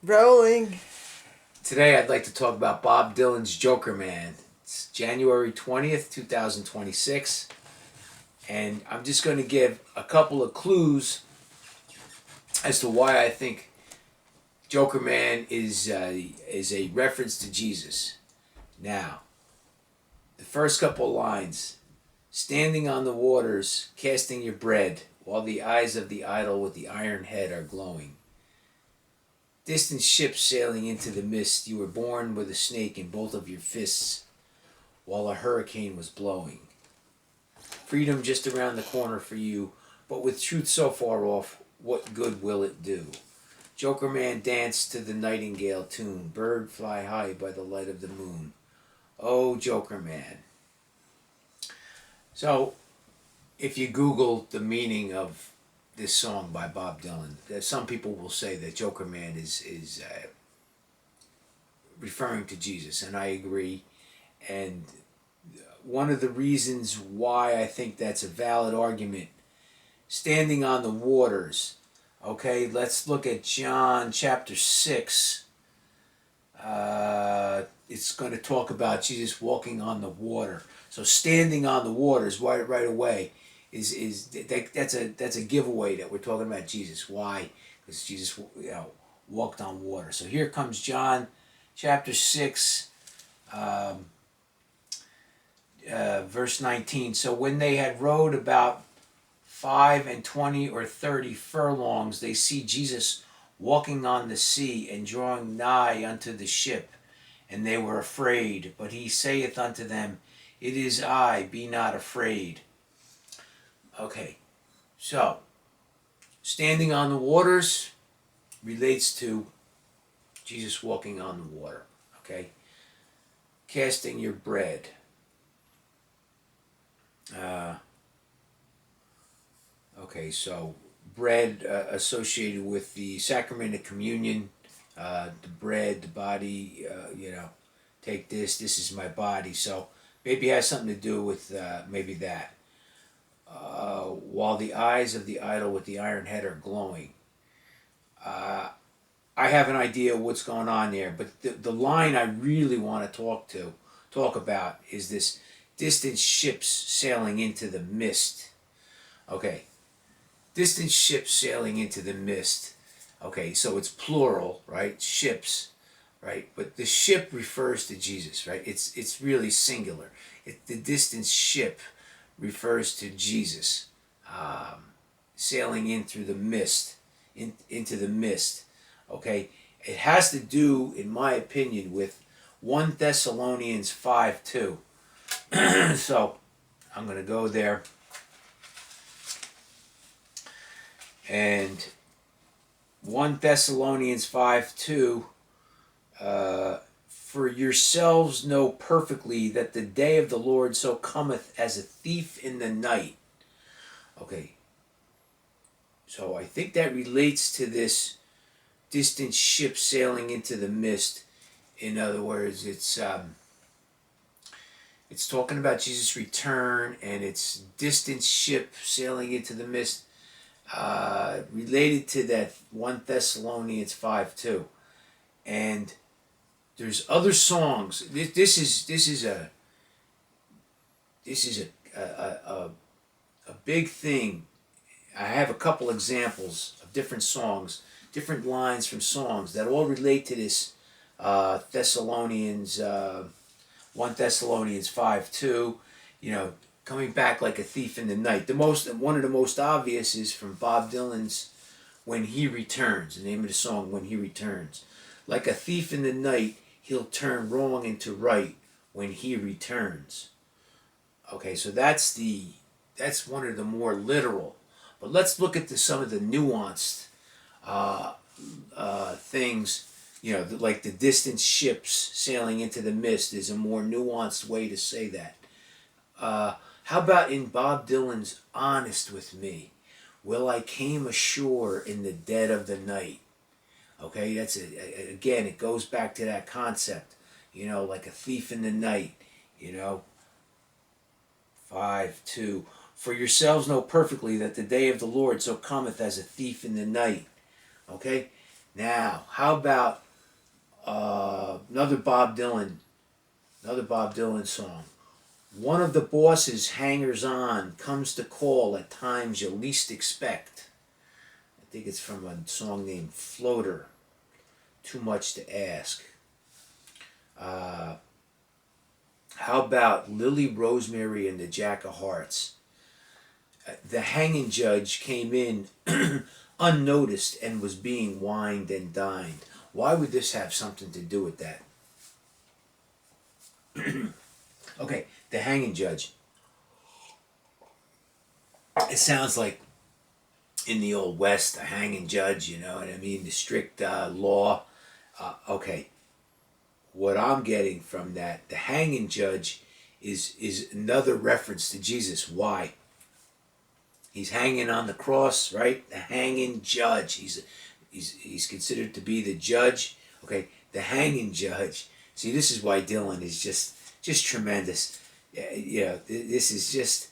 Rolling. Today I'd like to talk about Bob Dylan's Jokerman. It's January 20th, 2026, and I'm just going to give a couple of clues as to why I think Jokerman is a reference to Jesus. Now, the first couple lines: standing on the waters, casting your bread, while the eyes of the idol with the iron head are glowing. Distant ships sailing into the mist, you were born with a snake in both of your fists while a hurricane was blowing. Freedom just around the corner for you, but with truth so far off, what good will it do? Jokerman danced to the nightingale tune, bird fly high by the light of the moon. Oh, Jokerman. So, if you Google the meaning of this song by Bob Dylan, some people will say that Jokerman is referring to Jesus, and I agree. And one of the reasons why I think that's a valid argument, standing on the waters. Okay, let's look at John chapter 6. It's going to talk about Jesus walking on the water. So standing on the waters right away that's a giveaway that we're talking about Jesus. Why? Because Jesus walked on water. So here comes John chapter 6, um, verse 19. So when they had rowed about 5 and 20 or 30 furlongs, they see Jesus walking on the sea and drawing nigh unto the ship, and they were afraid. But he saith unto them, It is I, be not afraid. Okay, so standing on the waters relates to Jesus walking on the water. Okay, casting your bread. Uh, Okay, so bread associated with the sacrament of communion, the bread, the body, take this, this is my body. So maybe it has something to do with maybe that. While the eyes of the idol with the iron head are glowing. Uh, I have an idea of what's going on there, but the line I really want to talk about is this distant ships sailing into the mist. Okay, distant ships sailing into the mist. Okay, so it's plural, right? Ships, right? But the ship refers to Jesus, right? It's really singular. The distant ship refers to Jesus, sailing in through the mist, into the mist. Okay, it has to do, in my opinion, with 1 Thessalonians 5:2. So I'm going to go there. And 1 Thessalonians 5:2, for yourselves know perfectly that the day of the Lord so cometh as a thief in the night. Okay, so I think that relates to this distant ship sailing into the mist. In other words, it's talking about Jesus' return, and it's distant ship sailing into the mist, related to that 1 Thessalonians 5:2. And there's other songs. This is a big thing. I have a couple examples of different songs, different lines from songs that all relate to this Thessalonians 1 Thessalonians 5:2. You know, coming back like a thief in the night. One of the most obvious is from Bob Dylan's "When He Returns." The name of the song, "When He Returns." Like a thief in the night, he'll turn wrong into right when he returns. Okay, so that's one of the more literal. But let's look at some of the nuanced uh, things. Like the distant ships sailing into the mist is a more nuanced way to say that. How about in Bob Dylan's "Honest with Me"? Well, I came ashore in the dead of the night. Okay, again, it goes back to that concept, like a thief in the night, you know. 5:2. For yourselves know perfectly that the day of the Lord so cometh as a thief in the night. Okay? Now, how about another Bob Dylan song? One of the boss's hangers-on comes to call at times you least expect. I think it's from a song named Floater. Too much to ask. How about Lily Rosemary and the Jack of Hearts? The hanging judge came in unnoticed and was being wined and dined. Why would this have something to do with that? Okay, the hanging judge. It sounds like in the Old West, a hanging judge, you know what I mean? The strict law. Okay, what I'm getting from that, the hanging judge is another reference to Jesus. Why? He's hanging on the cross, right? The hanging judge. He's considered to be the judge. Okay, the hanging judge. See, this is why Dylan is just tremendous. Yeah, this is just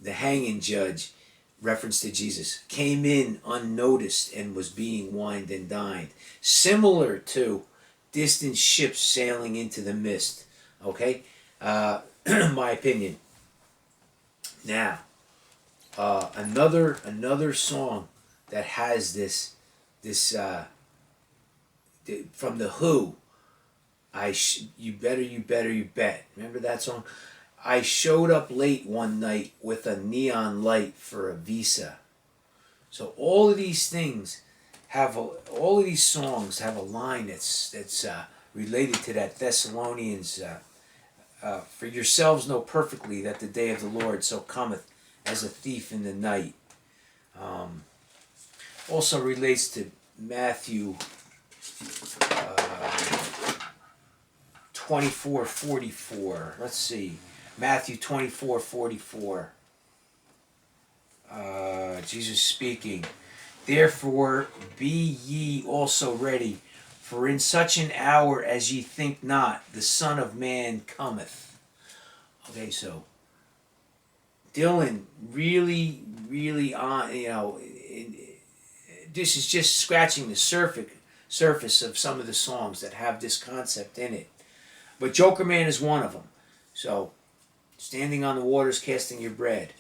the hanging judge. Reference to Jesus, came in unnoticed and was being wined and dined. Similar to distant ships sailing into the mist. Okay, my opinion. Now, another song that has this from the Who. You bet. Remember that song? I showed up late one night with a neon light for a visa. So all of these things all of these songs have a line that's related to that Thessalonians. For yourselves know perfectly that the day of the Lord so cometh as a thief in the night. Also relates to Matthew 24:44. Let's see. Matthew 24:44. Jesus speaking. Therefore be ye also ready, for in such an hour as ye think not, the Son of Man cometh. Okay, so Dylan really, really this is just scratching the surface of some of the songs that have this concept in it. But Jokerman is one of them. So, standing on the waters casting your bread,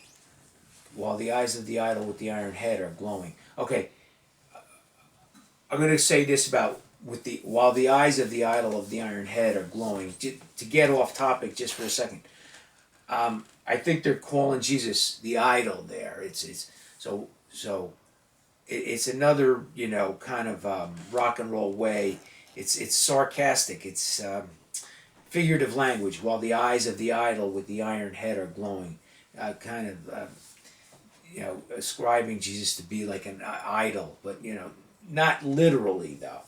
while the eyes of the idol with the iron head are glowing. Okay, I'm going to say this about while the eyes of the idol of the iron head are glowing. To get off topic just for a second, I think they're calling Jesus the idol there. It's another kind of rock and roll way. It's sarcastic. It's figurative language. While the eyes of the idol with the iron head are glowing, ascribing Jesus to be like an idol, but not literally though.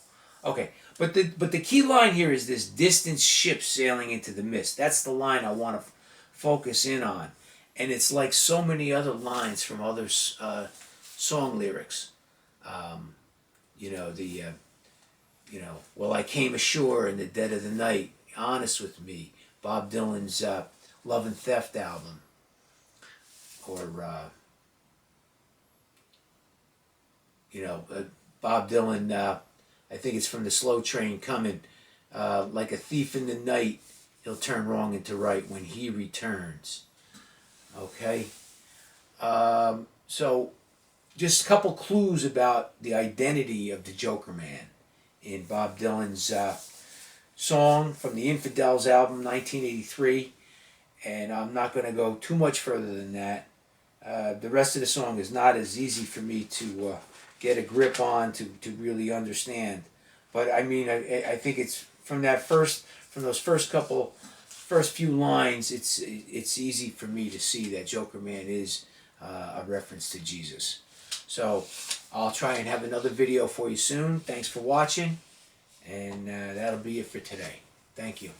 Okay, but the key line here is this distant ship sailing into the mist. That's the line I want to focus in on, and it's like so many other lines from other song lyrics. Well, I came ashore in the dead of the night, honest with me. Bob Dylan's Love and Theft album, or Bob Dylan. I think it's from the Slow Train Coming. Like a thief in the night, he'll turn wrong into right when he returns. Okay. So, just a couple clues about the identity of the Jokerman in Bob Dylan's song from the Infidels album, 1983. And I'm not going to go too much further than that. The rest of the song is not as easy for me to get a grip on to really understand. But I mean, I think it's from those first few lines, it's easy for me to see that Jokerman is a reference to Jesus. So I'll try and have another video for you soon. Thanks for watching, and that'll be it for today. Thank you.